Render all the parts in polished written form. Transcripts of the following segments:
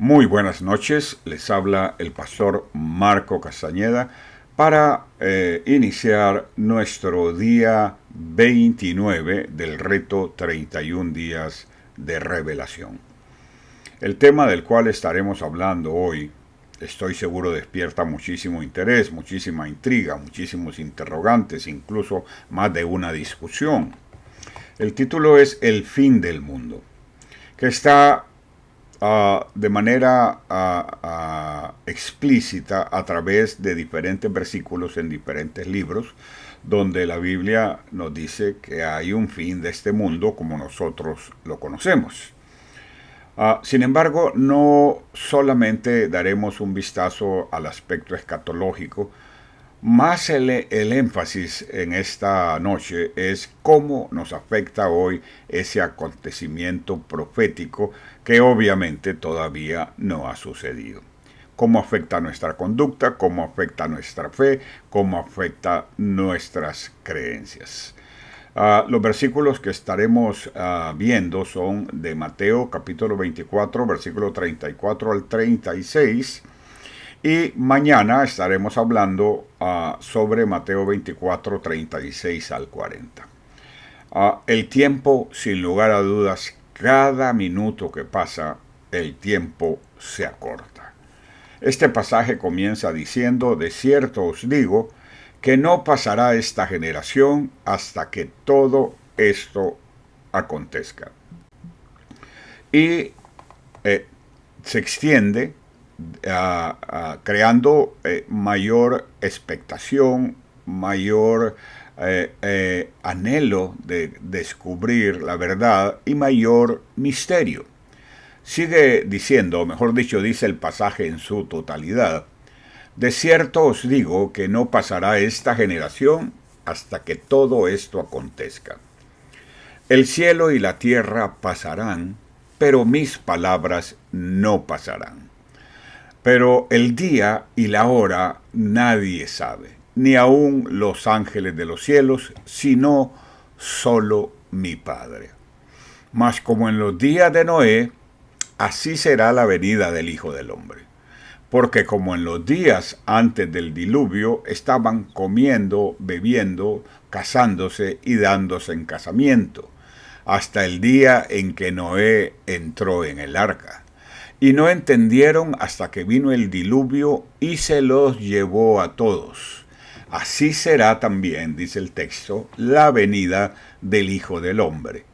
Muy buenas noches, les habla el pastor Marco Castañeda para iniciar nuestro día 29 del reto 31 días de revelación. El tema del cual estaremos hablando hoy, estoy seguro despierta muchísimo interés, muchísima intriga, muchísimos interrogantes, incluso más de una discusión. El título es El fin del mundo, que está de manera explícita a través de diferentes versículos en diferentes libros, donde la Biblia nos dice que hay un fin de este mundo como nosotros lo conocemos. Sin embargo, no solamente daremos un vistazo al aspecto escatológico, más el énfasis en esta noche es cómo nos afecta hoy ese acontecimiento profético que obviamente todavía no ha sucedido. Cómo afecta nuestra conducta, cómo afecta nuestra fe, cómo afecta nuestras creencias. Los versículos que estaremos viendo son de Mateo capítulo 24, versículo 34 al 36. Y mañana estaremos hablando sobre Mateo 24, 36 al 40. El tiempo, sin lugar a dudas, cada minuto que pasa, el tiempo se acorta. Este pasaje comienza diciendo: de cierto os digo, que no pasará esta generación hasta que todo esto acontezca. Y se extiende creando mayor expectación, mayor anhelo de descubrir la verdad y mayor misterio. Sigue diciendo, o mejor dicho, dice el pasaje en su totalidad: de cierto os digo que no pasará esta generación hasta que todo esto acontezca. El cielo y la tierra pasarán, pero mis palabras no pasarán. Pero el día y la hora nadie sabe, ni aun los ángeles de los cielos, sino solo mi Padre. Mas como en los días de Noé, así será la venida del Hijo del Hombre. Porque como en los días antes del diluvio estaban comiendo, bebiendo, casándose y dándose en casamiento, hasta el día en que Noé entró en el arca. Y no entendieron hasta que vino el diluvio y se los llevó a todos. Así será también, dice el texto, la venida del Hijo del Hombre.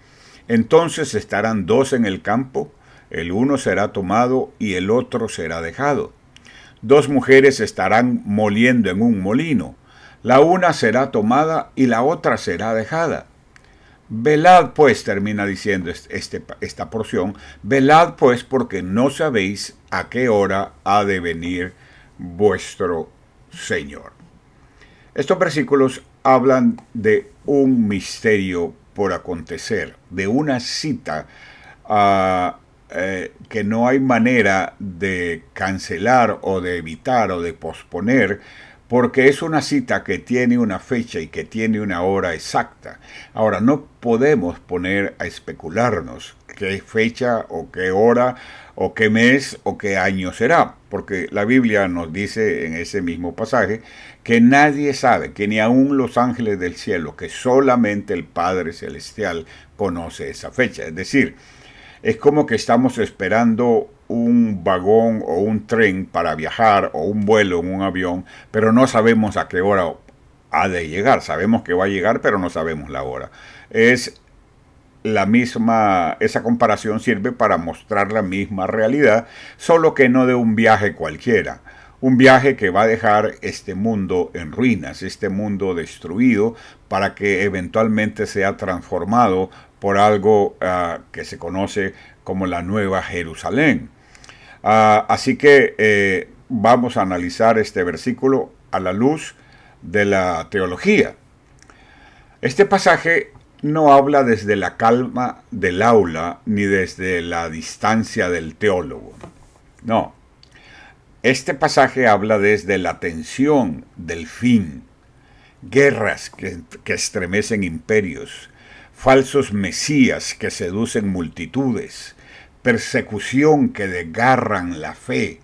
Entonces estarán dos en el campo, el uno será tomado y el otro será dejado. Dos mujeres estarán moliendo en un molino, la una será tomada y la otra será dejada. Velad pues, termina diciendo esta porción, velad pues porque no sabéis a qué hora ha de venir vuestro Señor. Estos versículos hablan de un misterio por acontecer, de una cita que no hay manera de cancelar o de evitar o de posponer, porque es una cita que tiene una fecha y que tiene una hora exacta. Ahora, no podemos poner a especularnos qué fecha o qué hora o qué mes o qué año será, porque la Biblia nos dice en ese mismo pasaje que nadie sabe, que ni aun los ángeles del cielo, que solamente el Padre Celestial conoce esa fecha. Es decir, es como que estamos esperando un vagón o un tren para viajar o un vuelo en un avión, pero no sabemos a qué hora ha de llegar. Sabemos que va a llegar, pero no sabemos la hora. Es la misma, esa comparación sirve para mostrar la misma realidad, solo que no de un viaje cualquiera. Un viaje que va a dejar este mundo en ruinas, este mundo destruido, para que eventualmente sea transformado por algo que se conoce como la Nueva Jerusalén. Así que vamos a analizar este versículo a la luz de la teología. Este pasaje no habla desde la calma del aula ni desde la distancia del teólogo. No. Este pasaje habla desde la tensión del fin, guerras que estremecen imperios, falsos mesías que seducen multitudes, persecución que desgarran la fe,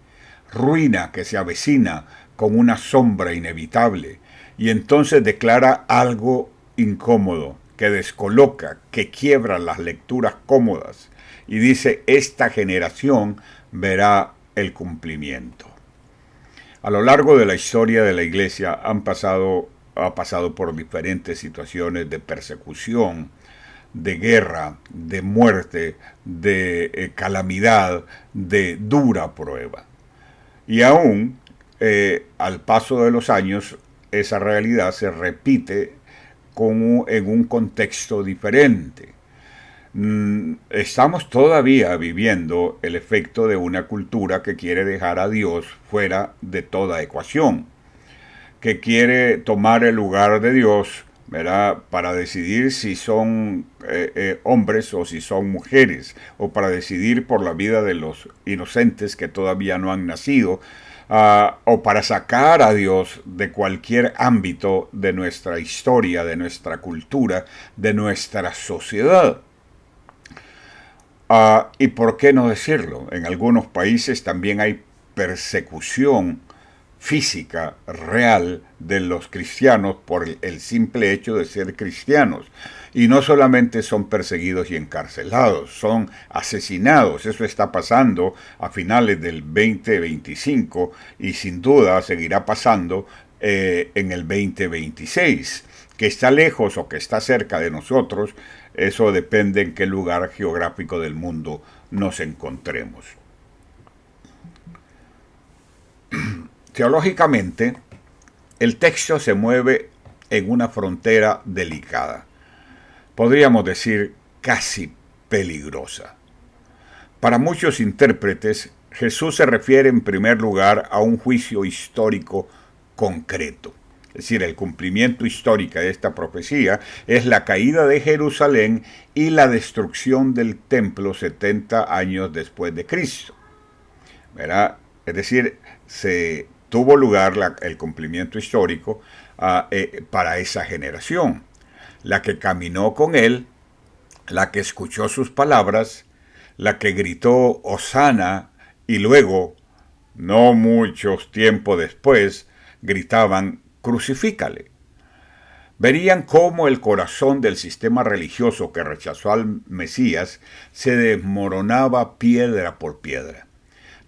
ruina que se avecina con una sombra inevitable, y entonces declara algo incómodo, que descoloca, que quiebra las lecturas cómodas, y dice: esta generación verá el cumplimiento. A lo largo de la historia de la Iglesia ha pasado por diferentes situaciones de persecución, de guerra, de muerte, de calamidad, de dura prueba. Y aún al paso de los años, esa realidad se repite en un contexto diferente. Estamos todavía viviendo el efecto de una cultura que quiere dejar a Dios fuera de toda ecuación, que quiere tomar el lugar de Dios, ¿verdad?, para decidir si son hombres o si son mujeres, o para decidir por la vida de los inocentes que todavía no han nacido, o para sacar a Dios de cualquier ámbito de nuestra historia, de nuestra cultura, de nuestra sociedad. Y por qué no decirlo, en algunos países también hay persecución física real de los cristianos por el simple hecho de ser cristianos. Y no solamente son perseguidos y encarcelados, son asesinados. Eso está pasando a finales del 2025 y sin duda seguirá pasando en el 2026. Que está lejos o que está cerca de nosotros, eso depende en qué lugar geográfico del mundo nos encontremos. Teológicamente, el texto se mueve en una frontera delicada, podríamos decir casi peligrosa. Para muchos intérpretes, Jesús se refiere en primer lugar a un juicio histórico concreto. Es decir, el cumplimiento histórico de esta profecía es la caída de Jerusalén y la destrucción del templo 70 años después de Cristo. ¿Verdad? Es decir, se tuvo lugar el cumplimiento histórico para esa generación, la que caminó con él, la que escuchó sus palabras, la que gritó Hosana, y luego, no muchos tiempo después, gritaban: crucifícale. Verían cómo el corazón del sistema religioso que rechazó al Mesías se desmoronaba piedra por piedra.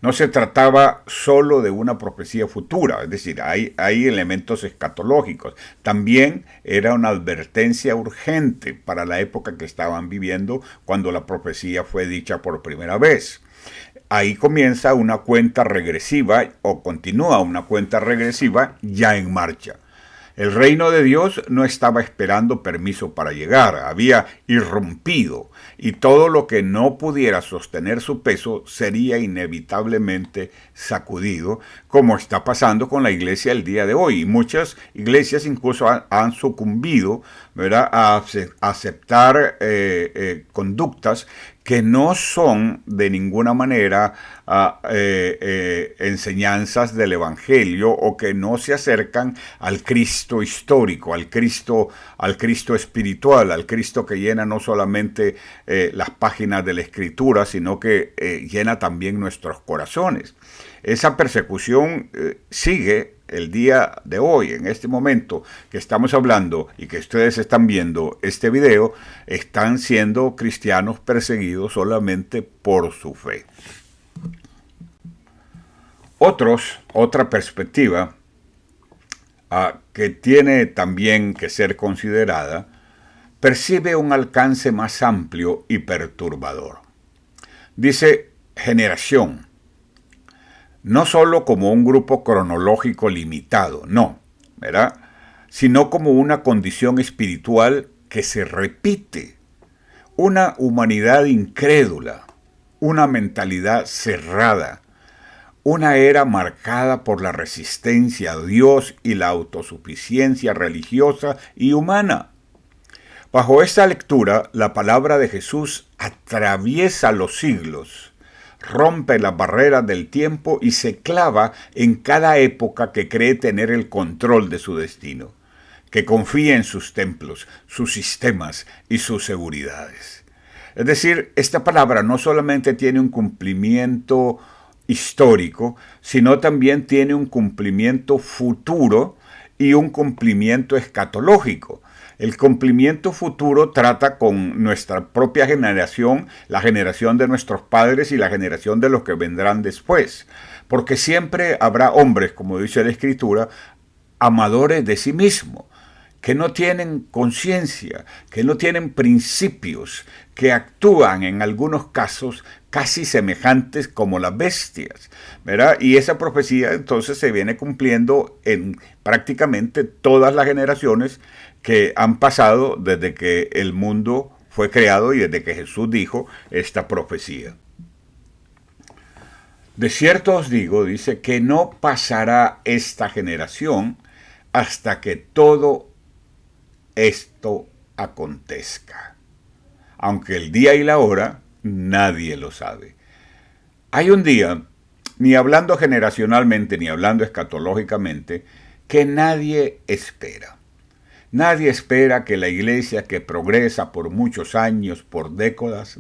No se trataba solo de una profecía futura, es decir, hay elementos escatológicos. También era una advertencia urgente para la época que estaban viviendo cuando la profecía fue dicha por primera vez. Ahí comienza una cuenta regresiva, o continúa una cuenta regresiva ya en marcha. El reino de Dios no estaba esperando permiso para llegar, había irrumpido, y todo lo que no pudiera sostener su peso sería inevitablemente sacudido, como está pasando con la iglesia el día de hoy. Muchas iglesias incluso han sucumbido, ¿verdad?, a aceptar conductas que no son de ninguna manera enseñanzas del Evangelio, o que no se acercan al Cristo histórico, al Cristo espiritual, al Cristo que llena no solamente las páginas de la Escritura, sino que llena también nuestros corazones. Esa persecución sigue el día de hoy, en este momento que estamos hablando y que ustedes están viendo este video. Están siendo cristianos perseguidos solamente por su fe. Otra perspectiva que tiene también que ser considerada, percibe un alcance más amplio y perturbador. Dice generación, no solo como un grupo cronológico limitado, no, ¿verdad?, sino como una condición espiritual que se repite, una humanidad incrédula, una mentalidad cerrada, una era marcada por la resistencia a Dios y la autosuficiencia religiosa y humana. Bajo esta lectura, la palabra de Jesús atraviesa los siglos, rompe las barreras del tiempo y se clava en cada época que cree tener el control de su destino, que confía en sus templos, sus sistemas y sus seguridades. Es decir, esta palabra no solamente tiene un cumplimiento histórico, sino también tiene un cumplimiento futuro y un cumplimiento escatológico. El cumplimiento futuro trata con nuestra propia generación, la generación de nuestros padres y la generación de los que vendrán después. Porque siempre habrá hombres, como dice la Escritura, amadores de sí mismos, que no tienen conciencia, que no tienen principios, que actúan en algunos casos casi semejantes como las bestias, ¿verdad? Y esa profecía entonces se viene cumpliendo en prácticamente todas las generaciones que han pasado desde que el mundo fue creado y desde que Jesús dijo esta profecía. De cierto os digo, dice, que no pasará esta generación hasta que todo esto acontezca. Aunque el día y la hora nadie lo sabe. Hay un día, ni hablando generacionalmente ni hablando escatológicamente, que nadie espera. Nadie espera que la iglesia que progresa por muchos años, por décadas,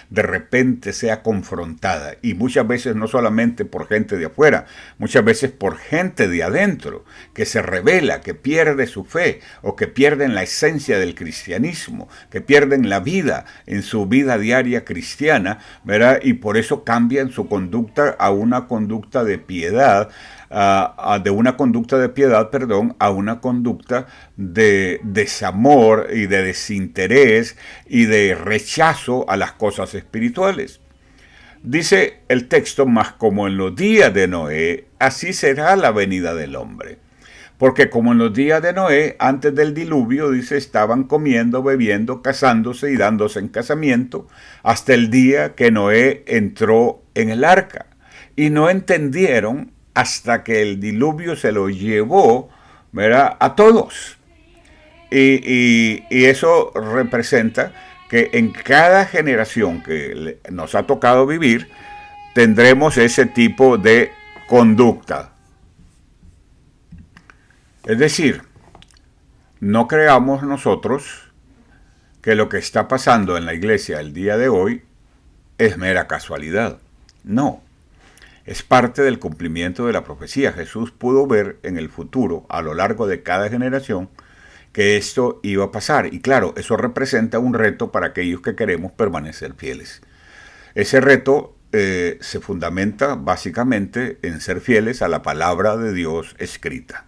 de repente sea confrontada. Y muchas veces no solamente por gente de afuera, muchas veces por gente de adentro, que se rebela, que pierde su fe, o que pierden la esencia del cristianismo, que pierden la vida en su vida diaria cristiana, ¿verdad? Y por eso cambian su conducta a una conducta de piedad, a una conducta de desamor y de desinterés y de rechazo a las cosas espirituales. Dice el texto, mas como en los días de Noé, así será la venida del hombre. Porque como en los días de Noé, antes del diluvio, dice, estaban comiendo, bebiendo, casándose y dándose en casamiento, hasta el día que Noé entró en el arca. Y no entendieron hasta que el diluvio se lo llevó, ¿verdad?, a todos. Y eso representa que en cada generación que nos ha tocado vivir, tendremos ese tipo de conducta. Es decir, no creamos nosotros que lo que está pasando en la iglesia el día de hoy es mera casualidad. No. Es parte del cumplimiento de la profecía. Jesús pudo ver en el futuro, a lo largo de cada generación, que esto iba a pasar. Y claro, eso representa un reto para aquellos que queremos permanecer fieles. Ese reto se fundamenta básicamente en ser fieles a la palabra de Dios escrita.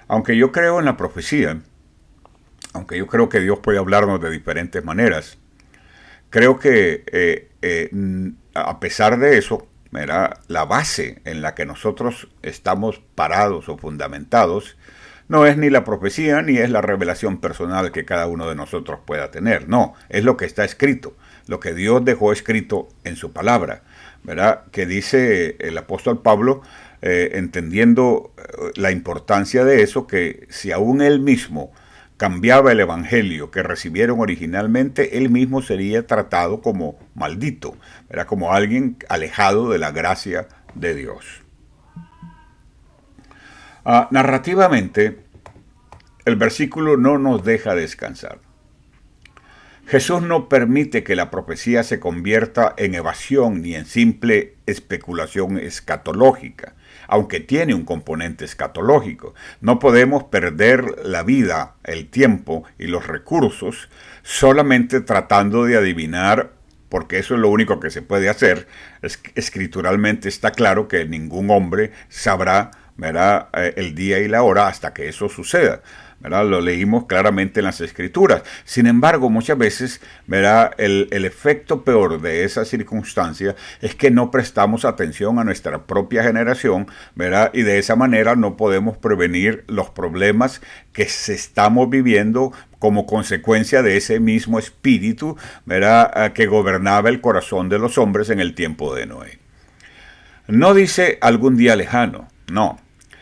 Aunque yo creo en la profecía, aunque yo creo que Dios puede hablarnos de diferentes maneras, creo que a pesar de eso, ¿verdad?, la base en la que nosotros estamos parados o fundamentados no es ni la profecía ni es la revelación personal que cada uno de nosotros pueda tener. No, es lo que está escrito, lo que Dios dejó escrito en su palabra, ¿verdad?, que dice el apóstol Pablo, entendiendo la importancia de eso, que si aún él mismo cambiaba el evangelio que recibieron originalmente, él mismo sería tratado como maldito, era como alguien alejado de la gracia de Dios. Narrativamente, el versículo no nos deja descansar. Jesús no permite que la profecía se convierta en evasión ni en simple especulación escatológica, aunque tiene un componente escatológico. No podemos perder la vida, el tiempo y los recursos solamente tratando de adivinar, porque eso es lo único que se puede hacer. Escrituralmente está claro que ningún hombre sabrá, ¿verdad?, el día y la hora hasta que eso suceda, ¿verdad? Lo leímos claramente en las Escrituras. Sin embargo, muchas veces, ¿verdad?, el efecto peor de esa circunstancia es que no prestamos atención a nuestra propia generación, ¿verdad?, y de esa manera no podemos prevenir los problemas que se estamos viviendo como consecuencia de ese mismo espíritu, ¿verdad?, que gobernaba el corazón de los hombres en el tiempo de Noé. No dice algún día lejano, no,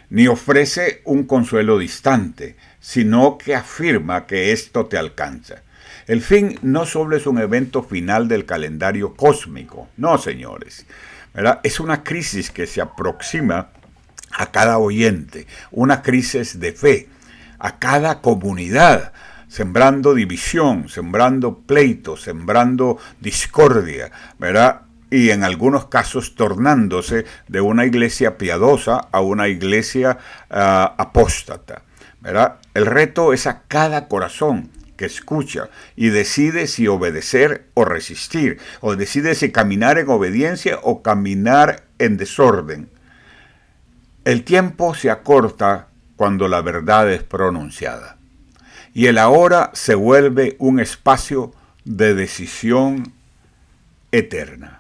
ni ofrece un consuelo distante, sino que afirma que esto te alcanza. El fin no solo es un evento final del calendario cósmico, no, señores, ¿verdad?, es una crisis que se aproxima a cada oyente, una crisis de fe, a cada comunidad. sembrando división, sembrando pleito, sembrando discordia, ¿verdad? Y en algunos casos tornándose de una iglesia piadosa a una iglesia apóstata, ¿verdad? El reto es a cada corazón que escucha y decide si obedecer o resistir, o decide si caminar en obediencia o caminar en desorden. El tiempo se acorta cuando la verdad es pronunciada, y el ahora se vuelve un espacio de decisión eterna.